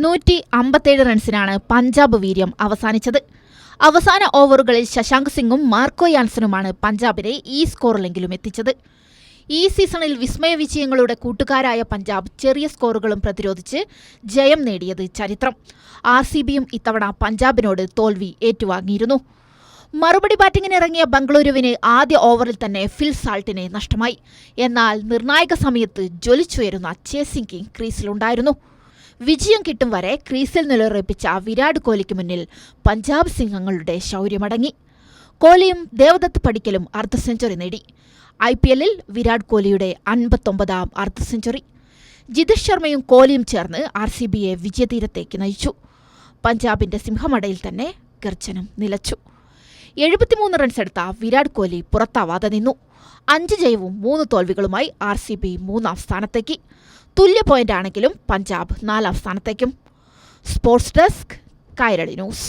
157 റൺസിനാണ് പഞ്ചാബ് വീര്യം അവസാനിച്ചത്. അവസാന ഓവറുകളിൽ ശശാങ്ക് സിംഗും മാർക്കോ യാൻസനുമാണ് പഞ്ചാബിനെ ഈ സ്കോറിലെങ്കിലും എത്തിച്ചത്. ഈ സീസണിൽ വിസ്മയ വിജയങ്ങളുടെ കൂട്ടുകാരായ പഞ്ചാബ് ചെറിയ സ്കോറുകളും പ്രതിരോധിച്ച് ജയം നേടിയത് ചരിത്രം. RCBയും ഇത്തവണ പഞ്ചാബിനോട് തോൽവി ഏറ്റുവാങ്ങിയിരുന്നു. മറുപടി ബാറ്റിംഗിനിറങ്ങിയ ബംഗളൂരുവിന് ആദ്യ ഓവറിൽ തന്നെ ഫിൽ സാൾട്ടിനെ നഷ്ടമായി. എന്നാൽ നിർണായക സമയത്ത് ജ്വലിച്ചുയരുന്ന ചേസിംഗ് കിങ് ക്രീസിലുണ്ടായിരുന്നു. വിജയം കിട്ടും വരെ ക്രീസിൽ നിലയുറപ്പിച്ച വിരാട് കോഹ്ലിക്ക് മുന്നിൽ പഞ്ചാബ് സിംഹങ്ങളുടെ ശൗര്യമടങ്ങി. കോഹ്ലിയും ദേവദത്ത് പടിക്കലും അർദ്ധ സെഞ്ചുറി നേടി. IPLൽ വിരാട് കോഹ്ലിയുടെ 59ാം അർദ്ധ സെഞ്ചുറി. ജിതേഷ് ശർമ്മയും കോഹ്ലിയും ചേർന്ന് RCBയെ വിജയതീരത്തേക്ക് നയിച്ചു. പഞ്ചാബിന്റെ സിംഹമടയിൽ തന്നെ ഗർജനം നിലച്ചു. 73 റൺസെടുത്ത വിരാട് കോഹ്ലി പുറത്താവാതെ നിന്നു. 5 ജയവും 3 തോൽവികളുമായി RCB 3ാം സ്ഥാനത്തേക്ക്. തുല്യ പോയിന്റാണെങ്കിലും പഞ്ചാബ് 4ാം സ്ഥാനത്തേക്കും. Sports desk, Kairali news.